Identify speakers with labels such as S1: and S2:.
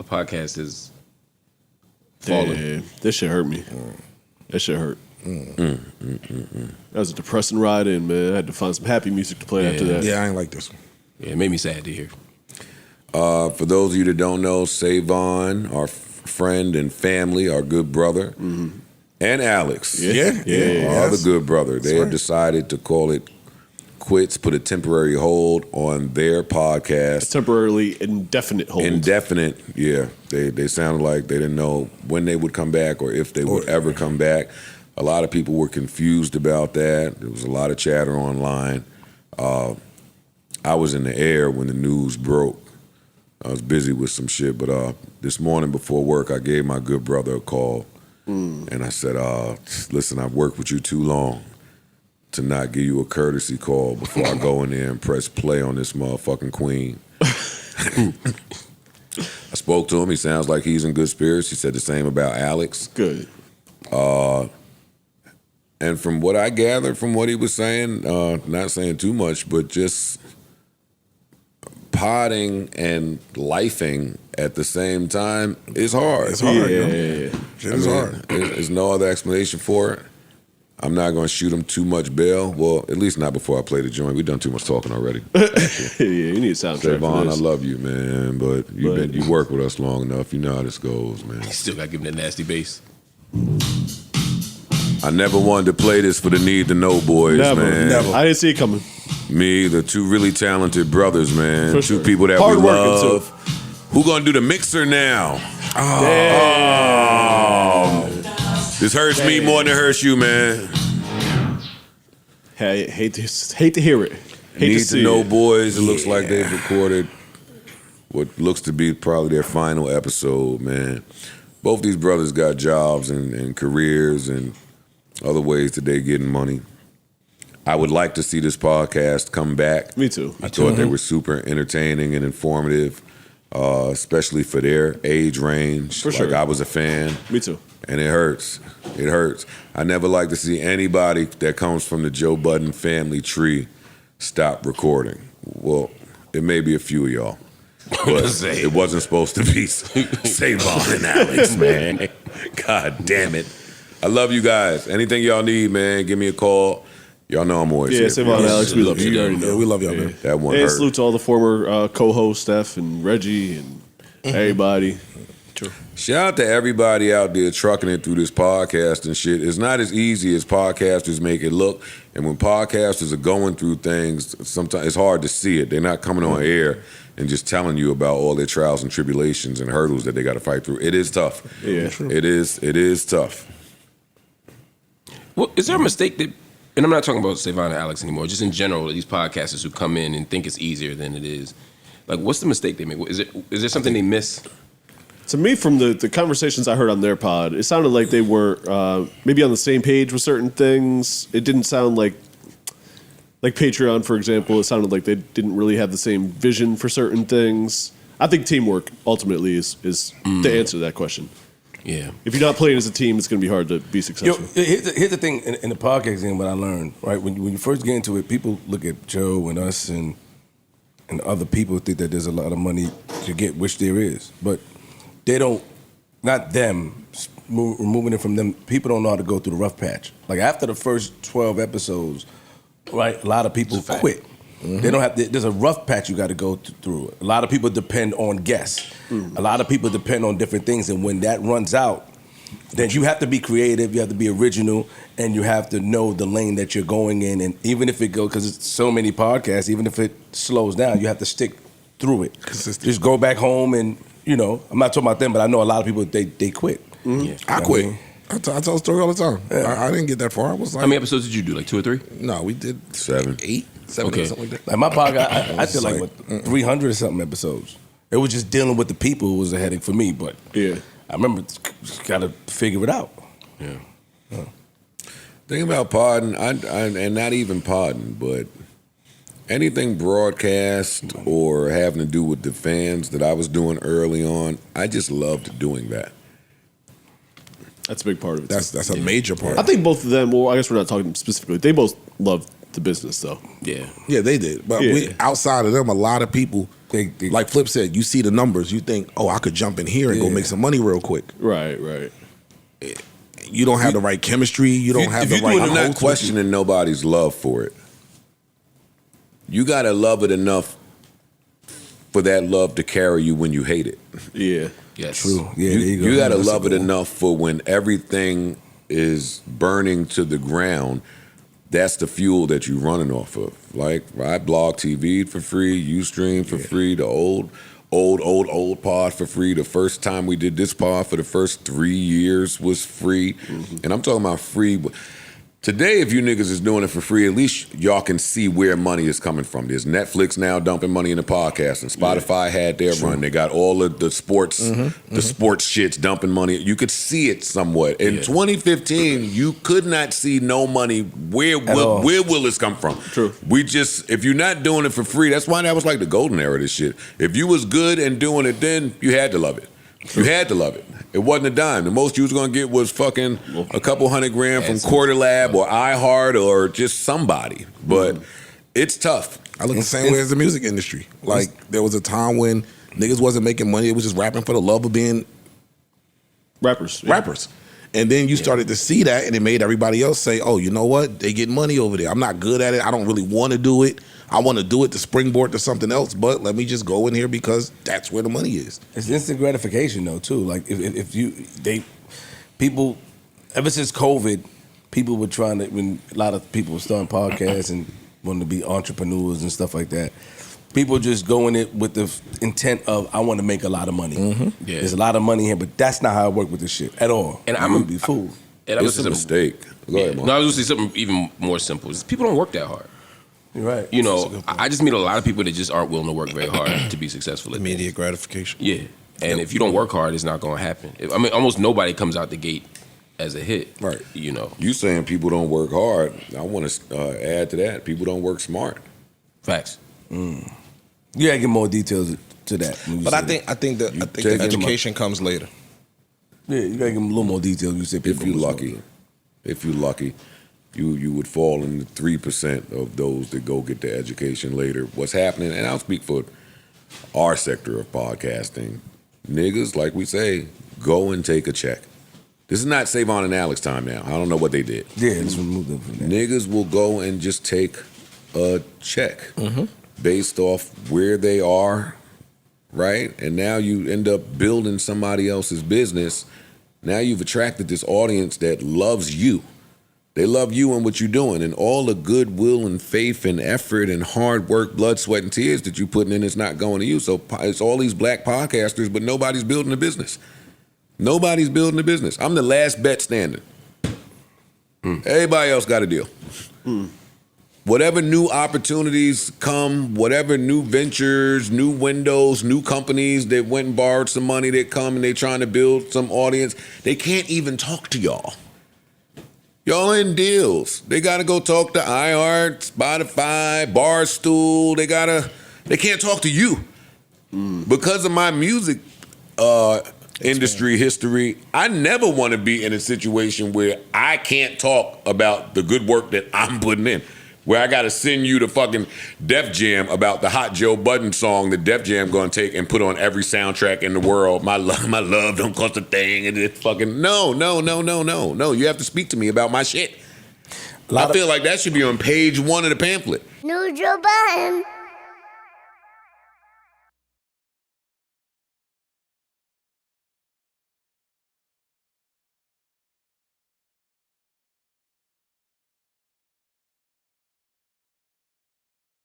S1: podcast is falling.
S2: Damn, this shit hurt me. That shit hurt. That was a depressing ride in, man. I had to find some happy music to play after that.
S3: Yeah, I ain't like this one.
S1: Yeah, it made me sad to hear.
S4: For those of you that don't know, Savon, our friend and family, our good brother, and Alex.
S3: Yeah.
S4: The good brother. They have decided to call it quits, put a temporary hold on their podcast.
S2: Temporarily indefinite hold.
S4: Indefinite, yeah. They sounded like they didn't know when they would come back or if they would ever come back. A lot of people were confused about that. There was a lot of chatter online. I was in the air when the news broke. I was busy with some shit, but this morning before work, I gave my good brother a call, and I said, listen, I've worked with you too long to not give you a courtesy call before I go in there and press play on this motherfucking queen. I spoke to him. He sounds like he's in good spirits. He said the same about Alex.
S2: Good.
S4: And from what I gathered from what he was saying, not saying too much, but just podding and lifing at the same time is hard.
S3: It's hard.
S2: Yeah.
S3: It's hard.
S4: There's no other explanation for it. I'm not going to shoot him too much bail. Well, at least not before I play the joint. We've done too much talking already.
S2: Yeah, you need a soundtrack
S4: Savon,
S2: for
S4: I
S2: this.
S4: love you, man, but you work with us long enough. You know how this goes, man.
S1: You still got to give him that nasty bass.
S4: I never wanted to play this for the Need to Know boys, man.
S3: Never.
S2: I didn't see it coming.
S4: Me, the two really talented brothers, man.
S2: For
S4: two
S2: sure.
S4: people that
S2: Hard
S4: we
S2: working,
S4: love. Who gonna do the mixer now? This hurts me more than it hurts you, man.
S2: Hey, hate to hear it. Hate
S4: Need
S2: to
S4: to
S2: see
S4: Know
S2: it.
S4: boys. It looks like they've recorded what looks to be probably their final episode, man. Both these brothers got jobs and careers and other ways that they're getting money. I would like to see this podcast come back.
S2: Me too.
S4: I thought they were super entertaining and informative, especially for their age range.
S2: For sure.
S4: I was a fan.
S2: Me too.
S4: And it hurts. It hurts. I never like to see anybody that comes from the Joe Budden family tree stop recording. Well, it may be a few of y'all. But it wasn't supposed to be Savon and Alex, man. God damn it. I love you guys. Anything y'all need, man, give me a call. Y'all know I'm always here.
S2: Yeah, Savon and Alex, we love you. You already know.
S3: Yeah, we love y'all, man.
S4: That one
S2: And
S4: hurt.
S2: salute to all the former co-hosts, Steph and Reggie and everybody.
S4: Shout out to everybody out there trucking it through this podcast and shit. It's not as easy as podcasters make it look. And when podcasters are going through things, sometimes it's hard to see it. They're not coming on air and just telling you about all their trials and tribulations and hurdles that they got to fight through. It is tough.
S2: Yeah.
S4: It is tough.
S1: Well, is there a mistake that, and I'm not talking about Savon and Alex anymore, just in general, these podcasters who come in and think it's easier than it is. Like, what's the mistake they make? Is there something they miss?
S2: To me, from the conversations I heard on their pod, it sounded like they were maybe on the same page with certain things. It didn't sound like Patreon, for example. It sounded like they didn't really have the same vision for certain things. I think teamwork ultimately is the answer to that question.
S1: Yeah.
S2: If you're not playing as a team, it's going to be hard to be successful.
S5: Here's the thing in the podcast game, what I learned, right? When you first get into it, people look at Joe and us and other people think that there's a lot of money to get, which there is. But they don't, not them, removing it from them, people don't know how to go through the rough patch. Like after the first 12 episodes, right, a lot of people quit. Mm-hmm. They don't have. There's a rough patch you got to go through. A lot of people depend on guests. Mm-hmm. A lot of people depend on different things, and when that runs out, then you have to be creative. You have to be original, and you have to know the lane that you're going in. And even if it goes, because it's so many podcasts, even if it slows down, you have to stick through it.
S3: Consistent.
S5: Just go back home, and I'm not talking about them, but I know a lot of people they quit.
S2: Mm-hmm.
S5: Yeah.
S3: I quit. I tell the story all the time.
S5: Yeah.
S3: I didn't get that far. I was like,
S1: How many episodes did you do? Like 2 or 3?
S3: No, we did
S4: 7.
S3: 8, 7,
S1: Okay.
S3: something like that.
S5: Like my podcast, I did
S3: like,
S5: like 300 or something episodes. It was just dealing with the people who was a headache for me, but
S2: Yeah.
S5: I remember got to figure it out.
S1: Yeah.
S4: Thing about podding, and not even podding, but anything broadcast or having to do with the fans that I was doing early on, I just loved doing that.
S2: That's a big part of it.
S3: That's a major part.
S2: I think both of them, well, I guess we're not talking specifically, they both loved the business, though.
S1: Yeah.
S3: Yeah, they did. But
S2: Yeah.
S3: we outside of them, a lot of people Like Flip said, you see the numbers, you think, oh, I could jump in here and go make some money real quick.
S2: Right.
S3: You don't have the right chemistry. You don't have the right.
S4: I'm not questioning nobody's love for it. You gotta love it enough for that love to carry you when you hate it.
S2: Yeah.
S1: Yes.
S5: True. Yeah, there you go.
S4: You gotta
S5: That's
S4: love
S5: a
S4: it
S5: good one.
S4: enough for when everything is burning to the ground. That's the fuel that you're running off of. Like I blog TV for free, Ustream for free, the old pod for free. The first time we did this pod for the first 3 years was free. And I'm talking about free. Today, if you niggas is doing it for free, at least y'all can see where money is coming from. There's Netflix now dumping money in the podcast, and Spotify had their run. They got all of the sports, the sports shits dumping money. You could see it somewhat. In 2015, you could not see no money. Where will this come from?
S2: True.
S4: We just, if you're not doing it for free, that's why that was like the golden era of this shit. If you was good and doing it then, you had to love it. You had to love it. It wasn't a dime. The most you was gonna get was fucking a couple $100,000 from Quarter Lab or iHeart or just somebody. But it's tough.
S3: I look the same way as the music industry. Like there was a time when niggas wasn't making money; it was just rapping for the love of being
S2: Rappers.
S3: And then you started to see that, and it made everybody else say, "Oh, you know what? They get money over there. I'm not good at it. I don't really want to do it. I want to do it to springboard to something else, but let me just go in here because that's where the money is."
S5: It's instant gratification though too. Like people ever since COVID, people were trying to, when a lot of people were starting podcasts and wanting to be entrepreneurs and stuff like that. People just go in it with the intent of, I want to make a lot of money.
S1: Yeah.
S5: There's a lot of money here, but that's not how I work with this shit at all.
S1: And
S5: I'm gonna be fooled.
S1: And I
S4: It's
S1: was
S4: a mistake. Go ahead, Mark.
S1: No, I was gonna say something even more simple. Is people don't work that hard.
S5: You're right.
S1: You know, I just meet a lot of people that just aren't willing to work very hard to be successful. At
S6: Immediate gratification.
S1: Yeah. And if you don't work hard, it's not going to happen. I mean, almost nobody comes out the gate as a hit.
S3: Right.
S1: You know.
S4: You saying people don't work hard? I want to add to that. People don't work smart.
S1: Facts.
S5: You gotta get more details to that. when you
S6: But
S5: say
S6: I think the
S4: take him
S6: education comes later.
S5: that. Yeah, you gotta give them a little more detail. You said
S4: If you're lucky, you would fall in the 3% of those that go get the education later. What's happening, and I'll speak for our sector of podcasting, niggas, like we say, go and take a check. This is not Savon and Alex time now. I don't know what they did.
S5: Yeah, let's remove them from that.
S4: Niggas will go and just take a check based off where they are, right? And now you end up building somebody else's business. Now you've attracted this audience that loves you. They love you and what you're doing, and all the goodwill and faith and effort and hard work, blood, sweat, and tears that you're putting in is not going to you. So it's all these black podcasters, but nobody's building a business. Nobody's building a business. I'm the last bet standing. Everybody else got a deal. Whatever new opportunities come, whatever new ventures, new windows, new companies that went and borrowed some money that come and they trying to build some audience, they can't even talk to y'all. Y'all in deals. They got to go talk to iHeart, Spotify, Barstool. They can't talk to you. Because of my music industry history, I never want to be in a situation where I can't talk about the good work that I'm putting in. Where I got to send you to fucking Def Jam about the hot Joe Budden song that Def Jam gonna take and put on every soundtrack in the world. My love don't cost a thing, and it fucking no. You have to speak to me about my shit. I feel like that should be on page 1 of the pamphlet.
S7: No Joe Budden.